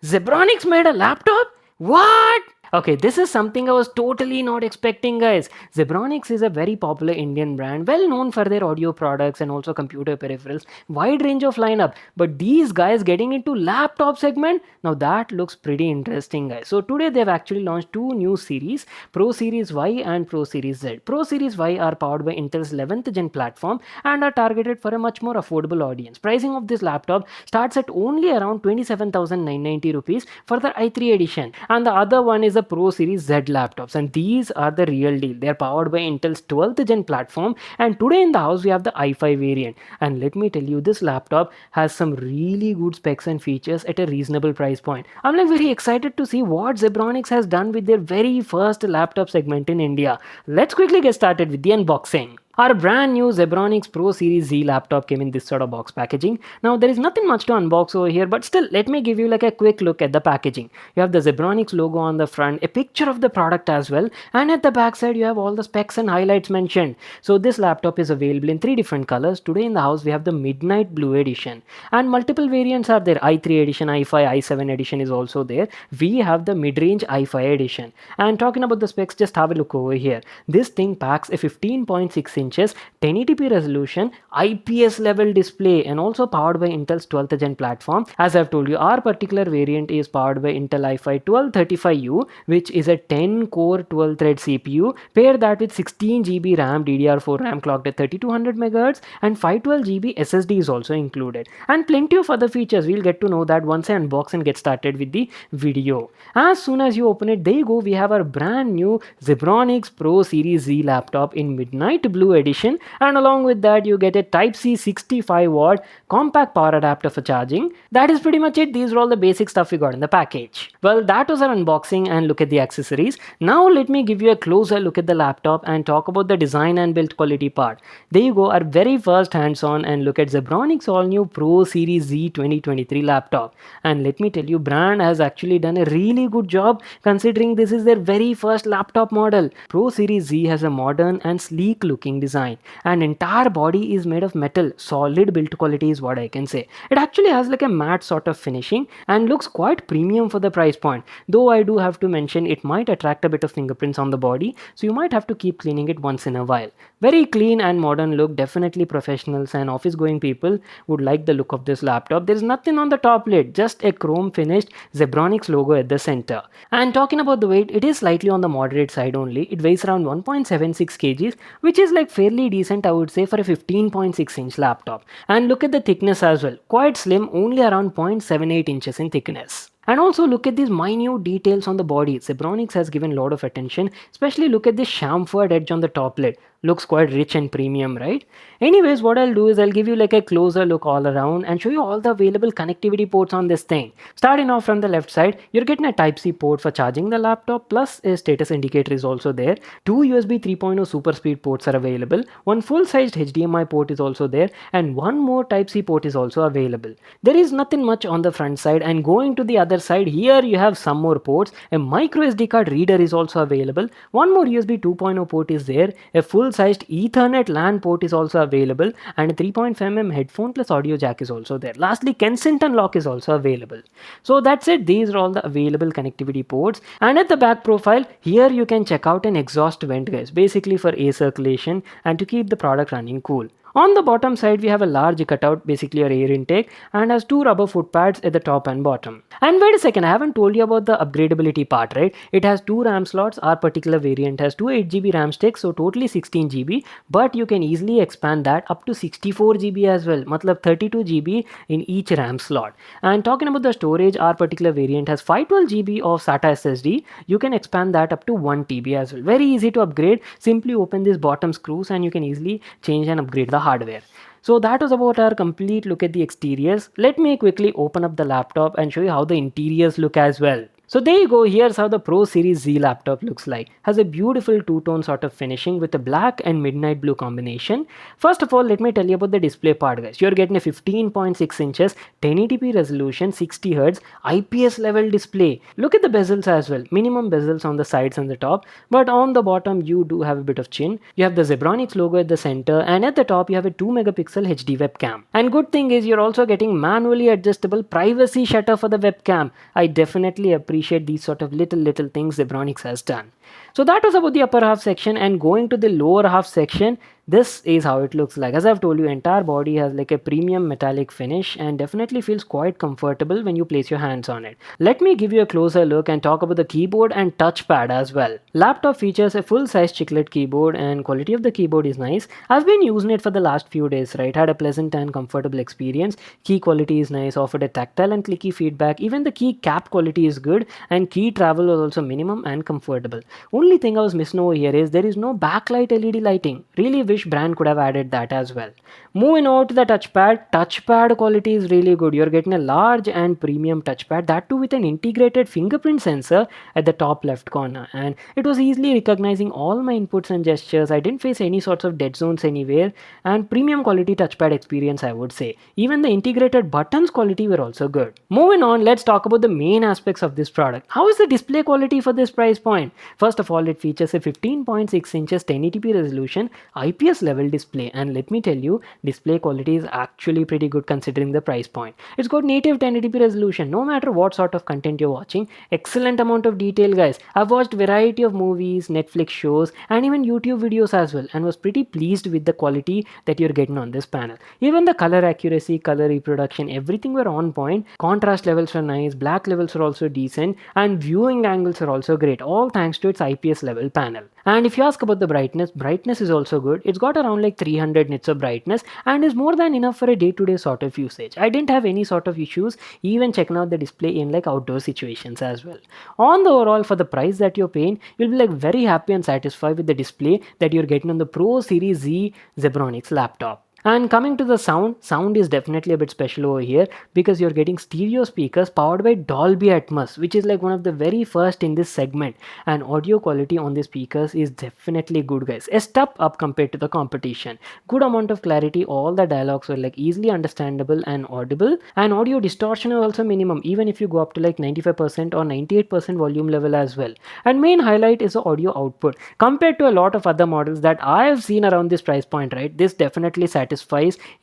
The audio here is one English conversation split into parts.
Zebronics made a laptop? What? Okay, this is something I was totally not expecting, guys. Zebronics is a very popular Indian brand, well known for their audio products and also computer peripherals, wide range of lineup. But these guys getting into laptop segment, now that looks pretty interesting, guys. So today they've actually launched two new series, Pro Series Y and Pro Series Z. Pro Series Y are powered by Intel's 11th gen platform and are targeted for a much more affordable audience. Pricing of this laptop starts at only around 27,990 rupees for the i3 edition, and the other one is the Pro Series Z laptops, and these are the real deal. They are powered by Intel's 12th gen platform, and today in the house we have the i5 variant. And let me tell you, this laptop has some really good specs and features at a reasonable price point. I'm like very excited to see what Zebronics has done with their very first laptop segment in India. Let's quickly get started with the unboxing. Our brand new Zebronics Pro Series Z laptop came in this sort of box packaging. Now there is nothing much to unbox over here, but still let me give you like a quick look at the packaging. You have the Zebronics logo on the front, a picture of the product as well, and at the back side you have all the specs and highlights mentioned. So this laptop is available in three different colors. Today in the house we have the Midnight Blue edition, and multiple variants are there. i3 edition, i5, i7 edition is also there. We have the mid-range i5 edition. And talking about the specs, just have a look over here. This thing packs a 15.6 inches 1080p resolution IPS level display and also powered by Intel's 12th gen platform. As I've told you, our particular variant is powered by Intel i5 1235U, which is a 10 core 12 thread CPU. Pair that with 16GB RAM, DDR4 RAM clocked at 3200 MHz, and 512GB SSD is also included, and plenty of other features. We'll get to know that once I unbox and get started with the video. As soon as you open it, there you go, we have our brand new Zebronics Pro Series Z laptop in Midnight Blue edition, and along with that you get a Type-C 65-watt compact power adapter for charging. That is pretty much it. These are all the basic stuff we got in the package. Well, that was our unboxing and look at the accessories. Now let me give you a closer look at the laptop and talk about the design and build quality part. There you go, our very first hands-on and look at Zebronics all new Pro Series Z 2023 laptop. And let me tell you, brand has actually done a really good job considering this is their very first laptop model. Pro Series Z has a modern and sleek looking design, and entire body is made of metal. Solid build quality is what I can say. It actually has like a matte sort of finishing and looks quite premium for the price point, though I do have to mention it might attract a bit of fingerprints on the body, so you might have to keep cleaning it once in a while. Very clean and modern look. Definitely professionals and office going people would like the look of this laptop. There is nothing on the top lid, just a chrome finished Zebronics logo at the center. And talking about the weight, it is slightly on the moderate side only. It weighs around 1.76 kgs, which is like fairly decent, I would say, for a 15.6 inch laptop. And look at the thickness as well, quite slim, only around 0.78 inches in thickness. And also look at these minute details on the body. Zebronics has given a lot of attention, especially look at this chamfered edge on the top lid. Looks quite rich and premium, right? Anyways, what I'll do is I'll give you like a closer look all around and show you all the available connectivity ports on this thing. Starting off from the left side, you're getting a Type-C port for charging the laptop, plus a status indicator is also there. Two USB 3.0 super speed ports are available. One full-sized HDMI port is also there, and one more Type-C port is also available. There is nothing much on the front side, and going to the other side, here you have some more ports. A micro SD card reader is also available. One more USB 2.0 port is there. A full-sized Ethernet LAN port is also available, and a 3.5mm headphone plus audio jack is also there. Lastly, Kensington lock is also available. So that's it. These are all the available connectivity ports. And at the back profile, here you can check out an exhaust vent, guys, basically for air circulation and to keep the product running cool. On the bottom side, we have a large cutout, basically your air intake, and has two rubber foot pads at the top and bottom. And wait a second, I haven't told you about the upgradability part, right? It has two RAM slots. Our particular variant has two 8GB RAM sticks, so totally 16GB, but you can easily expand that up to 64GB as well, matlab 32GB in each RAM slot. And talking about the storage, our particular variant has 512GB of SATA SSD. You can expand that up to 1TB as well. Very easy to upgrade. Simply open these bottom screws and you can easily change and upgrade the hardware. So that was about our complete look at the exteriors. Let me quickly open up the laptop and show you how the interiors look as well. So there you go, here's how the Pro Series Z laptop looks like. Has a beautiful two-tone sort of finishing with a black and midnight blue combination. First of all, let me tell you about the display part, guys. You're getting a 15.6 inches 1080p resolution 60 Hz IPS level display. Look at the bezels as well. Minimum bezels on the sides and the top, but on the bottom you do have a bit of chin. You have the Zebronics logo at the center, and at the top you have a 2 megapixel HD webcam. And good thing is you're also getting manually adjustable privacy shutter for the webcam. I definitely appreciate these sort of little things Zebronics has done. So that was about the upper half section, and going to the lower half section, this is how it looks like. As I've told you, entire body has like a premium metallic finish and definitely feels quite comfortable when you place your hands on it. Let me give you a closer look and talk about the keyboard and touchpad as well. Laptop features a full-size chiclet keyboard and quality of the keyboard is nice. I've been using it for the last few days, right? Had a pleasant and comfortable experience. Key quality is nice, offered a tactile and clicky feedback. Even the key cap quality is good, and key travel was also minimum and comfortable. Only thing I was missing over here is there is no backlight LED lighting. Really wish brand could have added that as well. Moving on to the touchpad quality is really good. You're getting a large and premium touchpad, that too with an integrated fingerprint sensor at the top left corner, and it was easily recognizing all my inputs and gestures. I didn't face any sorts of dead zones anywhere, and premium quality touchpad experience, I would say. Even the integrated buttons quality were also good. Moving on, let's talk about the main aspects of this product. How is the display quality for this price point? First of all, it features a 15.6 inches 1080p resolution IPS level display, and let me tell you, display quality is actually pretty good considering the price point. It's got native 1080p resolution no matter what sort of content you're watching. Excellent amount of detail, guys. I've watched variety of movies, Netflix shows, and even YouTube videos as well, and was pretty pleased with the quality that you're getting on this panel. Even the color accuracy, color reproduction, everything were on point. Contrast levels were nice, black levels were also decent, and viewing angles are also great, all thanks to its IPS level panel. And if you ask about the brightness is also good. It's got around like 300 nits of brightness and is more than enough for a day-to-day sort of usage. I didn't have any sort of issues even checking out the display in like outdoor situations as well. On the overall, for the price that you're paying, you'll be like very happy and satisfied with the display that you're getting on the Pro Series Z Zebronics laptop. And coming to the sound is definitely a bit special over here because you're getting stereo speakers powered by Dolby Atmos, which is like one of the very first in this segment. And audio quality on the speakers is definitely good, guys. A step up compared to the competition. Good amount of clarity. All the dialogues were like easily understandable and audible. And audio distortion is also minimum, even if you go up to like 95% or 98% volume level as well. And main highlight is the audio output. Compared to a lot of other models that I have seen around this price point, right? This definitely satisfies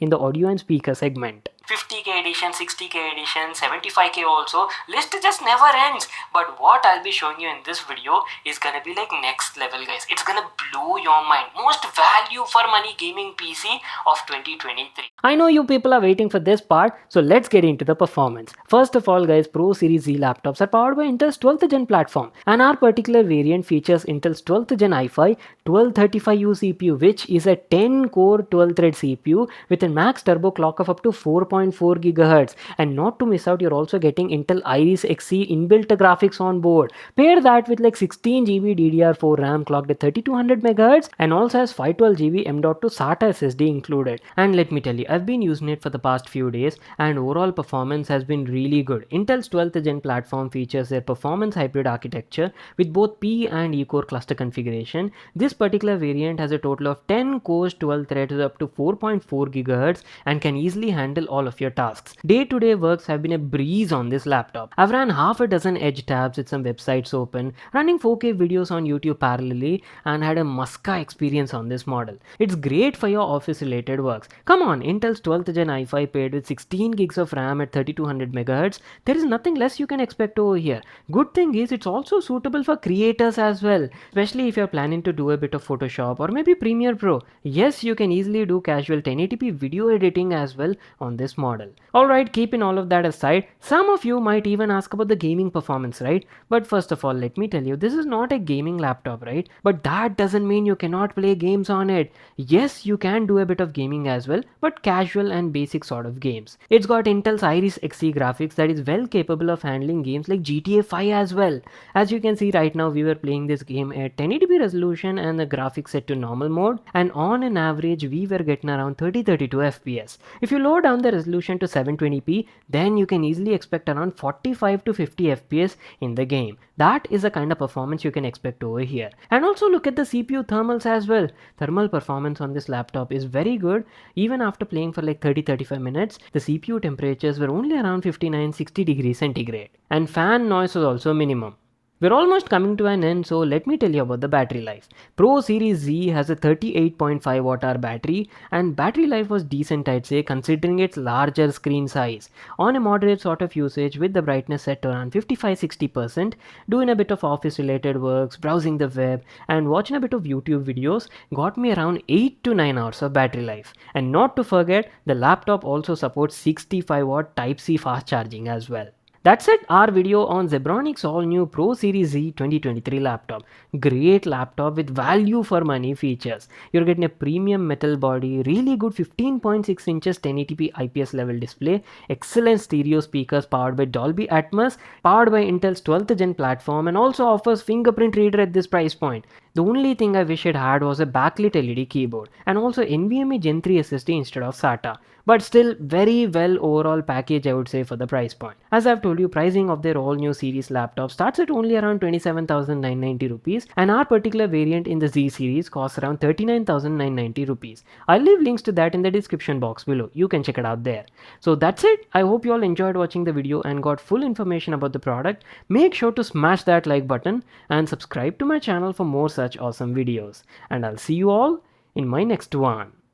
in the audio and speaker segment. 50k edition, 60k edition, 75k also. List just never ends. But what I'll be showing you in this video is gonna be like next level, guys. It's gonna blow your mind. Most value for money gaming PC of 2023. I know you people are waiting for this part, so let's get into the performance. First of all, guys, Pro Series Z laptops are powered by Intel's 12th gen platform, and our particular variant features Intel's 12th gen i5 1235U CPU, which is a 10-core 12-thread CPU with a max turbo clock of up to 4.4 GHz. And not to miss out, you're also getting Intel Iris Xe inbuilt graphics on board. Pair that with like 16GB DDR4 RAM clocked at 3200 MHz and also has 512GB M.2 SATA SSD included. And let me tell you, I've been using it for the past few days and overall performance has been really good. Intel's 12th gen platform features their performance hybrid architecture with both P and E core cluster configuration. This particular variant has a total of 10 cores, 12 threads up to 4.4 GHz and can easily handle all of your tasks. Day-to-day works have been a breeze on this laptop. I've ran half a dozen Edge tabs with some websites open, running 4K videos on YouTube parallelly, and had a Muska experience on this model. It's great for your office related works. Come on, Intel's 12th gen i5 paired with 16 gigs of RAM at 3200 MHz. There is nothing less you can expect over here. Good thing is it's also suitable for creators as well, especially if you're planning to do a bit of Photoshop or maybe Premiere Pro. Yes, you can easily do casual 1080p video editing as well on this model. Alright, keeping all of that aside, some of you might even ask about the gaming performance, right? But first of all, let me tell you, this is not a gaming laptop, right? But that doesn't mean you cannot play games on it. Yes, you can do a bit of gaming as well, but casual and basic sort of games. It's got Intel's Iris Xe graphics that is well capable of handling games like GTA 5 as well. As you can see right now, we were playing this game at 1080p resolution and the graphics set to normal mode, and on an average we were getting around 30-32 FPS. If you lower down the resolution to 720p, then you can easily expect around 45 to 50 FPS in the game. That is the kind of performance you can expect over here. And also look at the CPU thermals as well. Thermal performance on this laptop is very good. Even after playing for like 30-35 minutes, the CPU temperatures were only around 59-60 degrees centigrade. And fan noise was also minimum. We're almost coming to an end, so let me tell you about the battery life. Pro Series Z has a 38.5 watt-hour battery, and battery life was decent, I'd say, considering its larger screen size. On a moderate sort of usage with the brightness set to around 55-60%, doing a bit of office related works, browsing the web, and watching a bit of YouTube videos got me around 8 to 9 hours of battery life. And not to forget, the laptop also supports 65 watt Type-C fast charging as well. That's it, our video on Zebronics all new Pro Series Z 2023 laptop. Great laptop with value for money features. You're getting a premium metal body, really good 15.6 inches 1080p IPS level display, excellent stereo speakers powered by Dolby Atmos, powered by Intel's 12th gen platform, and also offers fingerprint reader at this price point. The only thing I wish it had was a backlit LED keyboard and also NVMe Gen 3 SSD instead of SATA. But still, very well overall package, I would say, for the price point. As I've told you, pricing of their all new series laptop starts at only around 27,990 rupees, and our particular variant in the Z series costs around 39,990 rupees. I'll leave links to that in the description box below. You can check it out there. So that's it. I hope you all enjoyed watching the video and got full information about the product. Make sure to smash that like button and subscribe to my channel for more such awesome videos. And I'll see you all in my next one.